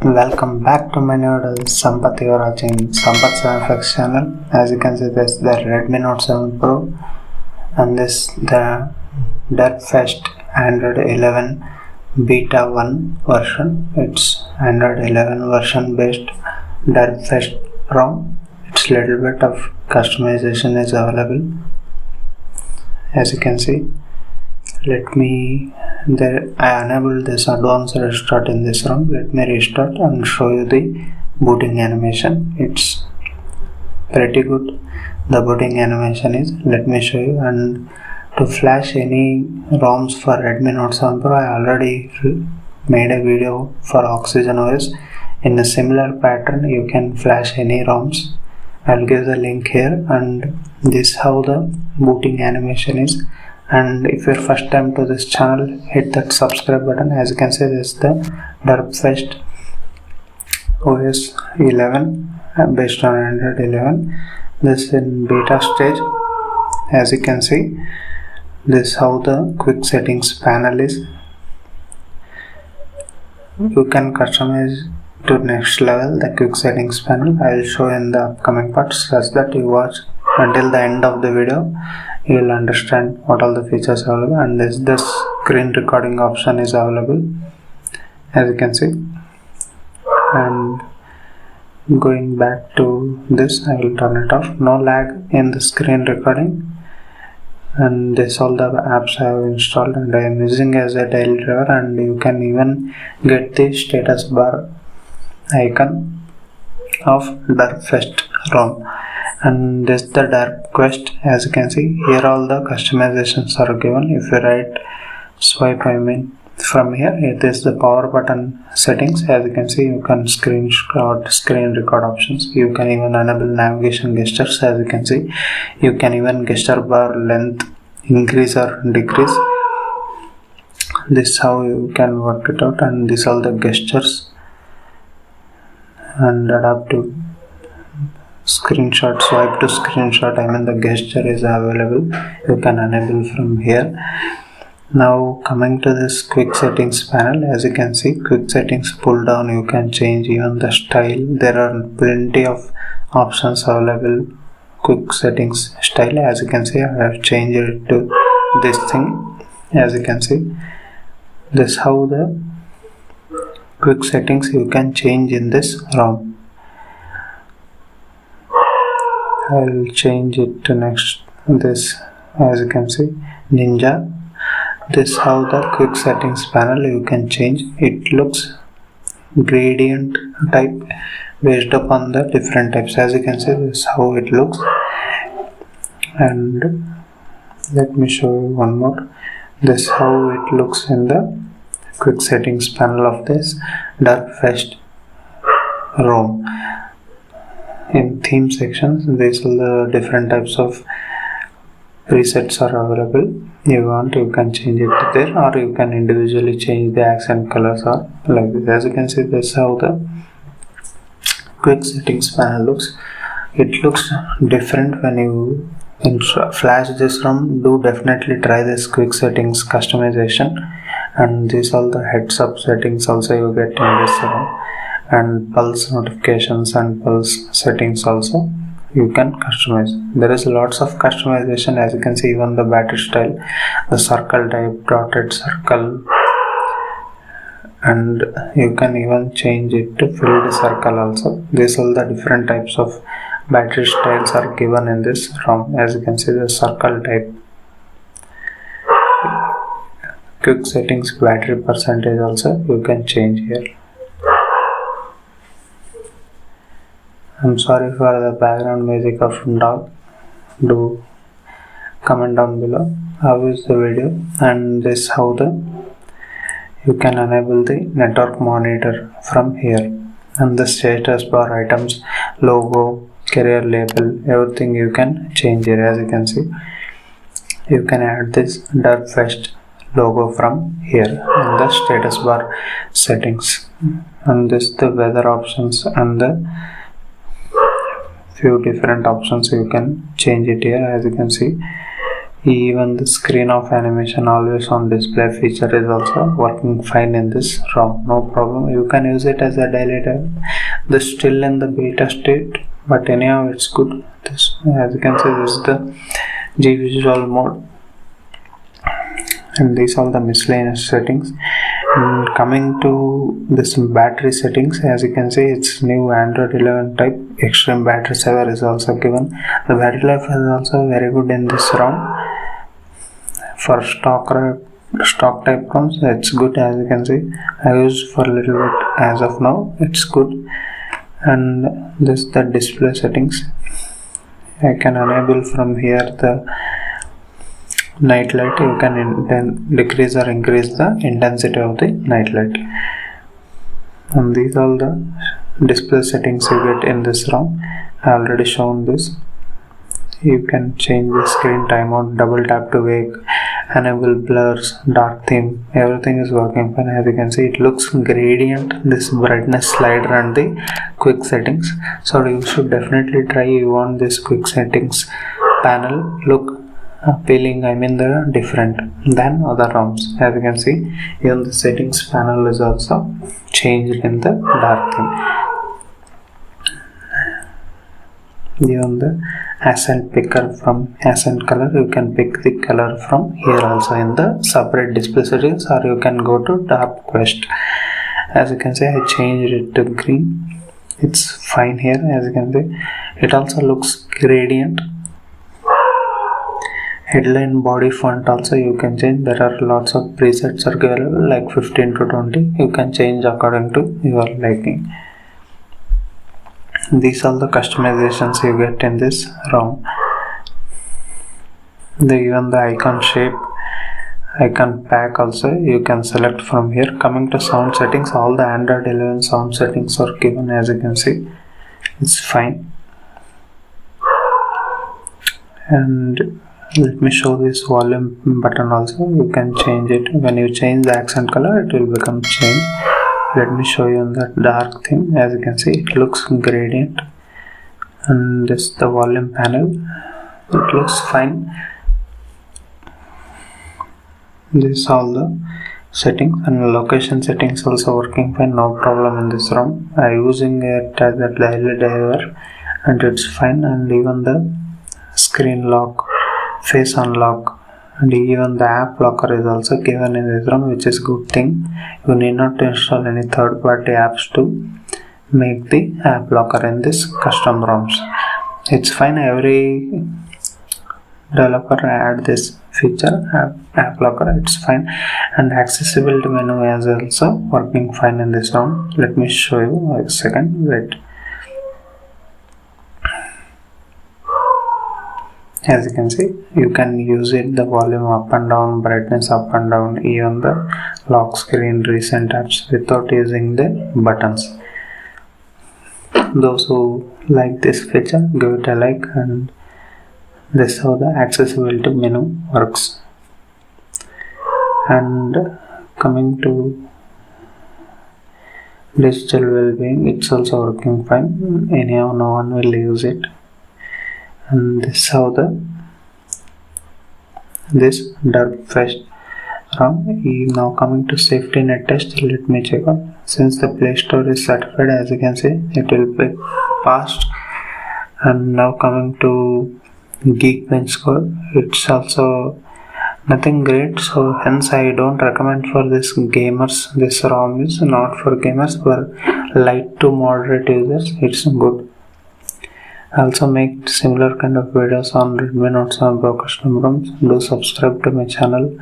Welcome back to my noodle Sampath. You are watching Sampath 7FX channel. As you can see, this is the Redmi Note 7 Pro and this the Darkfest Android 11 Beta 1 version. It's Android 11 version based Darkfest Pro. It's little bit of customization is available. As you can see, I enabled this advanced restart in this ROM. Let me restart and show you the booting animation. It's pretty good. The booting animation is, let me show you. And to flash any ROMs for Redmi Note 7 Pro, I already made a video for Oxygen OS. In a similar pattern, you can flash any ROMs. I'll give the link here, and this is how the booting animation is. And if you're first time to this channel, hit that subscribe button. As you can see, this is the Darkfest OS 11 based on Android 11. This is in beta stage. As you can see, this is how the quick settings panel is. You can customize to next level the quick settings panel. I will show in the upcoming parts, such that you watch until the end of the video. You will understand what all the features are available, and this screen recording option is available, as you can see. And going back to this, I will turn it off. No lag in the screen recording, and this all the apps I have installed and I am using as a daily driver. And you can even get the status bar icon of Darkfest ROM. And this is the Darkfest. As you can see here, all the customizations are given. If you swipe from here, it is the power button settings. As you can see, you can screenshot screen record options. You can even enable navigation gestures. As you can see, you can even gesture bar length increase or decrease. This is how you can work it out. And these are the gestures and adaptive screenshot, swipe to screenshot. The gesture is available. You can enable from here. Now coming to this quick settings panel, as you can see, quick settings pull down, you can change even the style. There are plenty of options available. Quick settings style, as you can see, I have changed it to this thing. As you can see, this is how the quick settings you can change in this ROM. I'll change it to next this. As you can see, Ninja. This is how the quick settings panel you can change. It looks gradient type based upon the different types. As you can see, this is how it looks. And let me show you one more. This is how it looks in the quick settings panel of this Darkfest ROM. In theme sections, these are the different types of presets are available. You can change it there, or you can individually change the accent colors or like this. As you can see, this is how the quick settings panel looks. It looks different when you flash this ROM. Do definitely try this quick settings customization. And these are the heads up settings also you get in this ROM. And pulse notifications and pulse settings also you can customize. There is lots of customization. As you can see, even the battery style, the circle type, dotted circle, and you can even change it to filled circle also. These are the different types of battery styles are given in this ROM. As you can see, the circle type, quick settings, battery percentage also you can change here. I'm sorry for the background music of dog. Do comment down below how is the video. And this is how you can enable the network monitor from here. And the status bar items, logo, carrier label, everything you can change here. As you can see, you can add this Darkfest logo from here in the status bar settings. And this the weather options and the few different options you can change it here. As you can see, Even the screen of animation always on display feature is also working fine in this ROM, no problem. You can use it as a daily driver. This still in the beta state, but anyhow it's good. This, as you can see, this is the G Visual mode, and these are the miscellaneous settings. And coming to this battery settings, as you can see, it's new Android 11 type. Extreme battery saver is also given. The battery life is also very good in this ROM. For stock type ROMs, it's good. As you can see, I used for a little bit. As of now, it's good. And this the display settings. I can enable from here the night light. You can then decrease or increase the intensity of the night light. And these are the display settings you get in this ROM. I already shown this. You can change the screen timeout, double tap to wake, enable blurs, dark theme. Everything is working fine. As you can see, it looks gradient, this brightness slider and the quick settings. So you should definitely try. You want this quick settings panel look appealing, they're different than other ROMs. As you can see, even the settings panel is also changed in the dark theme. Even the accent picker from accent color, you can pick the color from here also in the separate display settings, or you can go to dark quest. As you can see, I changed it to green. It's fine here. As you can see, it also looks gradient. Headline body font also you can change. There are lots of presets are available, like 15 to 20. You can change according to your liking. These are the customizations you get in this ROM. Even the icon shape, icon pack also you can select from here. Coming to sound settings, all the Android 11 sound settings are given. As you can see, it's fine. And let me show this volume button also. You can change it. When you change the accent color, it will become changed. Let me show you on the dark theme. As you can see, it looks gradient. And this the volume panel, it looks fine. This all the settings, and location settings also working fine, no problem in this ROM. I using it as a daily driver and it's fine. And even the screen lock, face unlock, and even the app locker is also given in this ROM, which is good thing. You need not install any third-party apps to make the app locker in this custom ROMs. It's fine. Every developer add this feature, app locker. It's fine. And accessibility menu is also working fine in this ROM. Let me show you a second. Wait. As you can see, you can use it the volume up and down, brightness up and down, even the lock screen, recent apps without using the buttons. Those who like this feature, give it a like. And this is how the accessibility menu works. And coming to digital well-being, it's also working fine. Anyhow, no one will use it. And this is how this Derpfest ROM. Now coming to safety net test, let me check out. Since the Play Store is certified, as you can see, it will be passed. And now coming to Geekbench score, it's also nothing great, so hence I don't recommend for this gamers. This ROM is not for gamers, for light to moderate users. It's good. I also make similar kind of videos on Redmi Note 7 Pro custom ROMs. Do subscribe to my channel.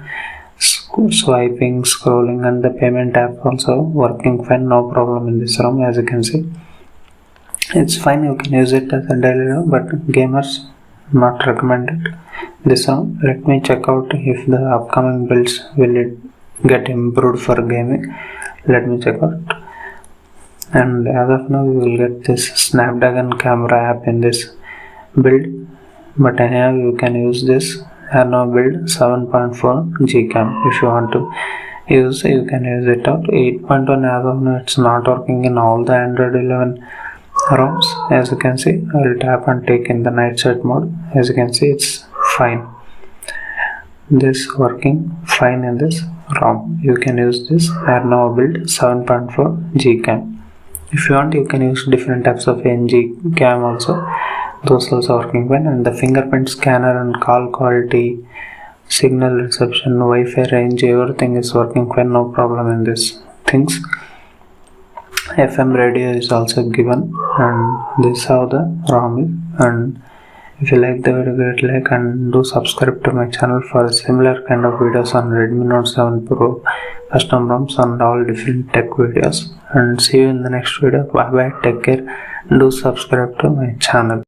Swiping, scrolling, and the payment app also working fine, no problem in this ROM. As you can see, it's fine. You can use it as a daily ROM, but gamers not recommended this ROM. Let me check out if the upcoming builds will it get improved for gaming. Let me check out. And as of now, you will get this Snapdragon camera app in this build, but anyhow you can use this Arno build 7.4 Gcam. If you want to use, you can use it out. 8.1 as of now, it's not working in all the Android 11 ROMs. As you can see, I will tap and take in the night sight mode. As you can see, it's fine. this working fine in this ROM. You can use this Lenovo build 7.4 Gcam. If you want, you can use different types of NG cam also. Those also working fine. And the fingerprint scanner and call quality, signal reception, Wi-Fi range, everything is working fine. No problem in this things. FM radio is also given, and this is how the ROM is. And if you like the video, great like and do subscribe to my channel for similar kind of videos on Redmi Note 7 Pro, custom ROMs and all different tech videos. And see you in the next video. Bye bye, take care, do subscribe to my channel.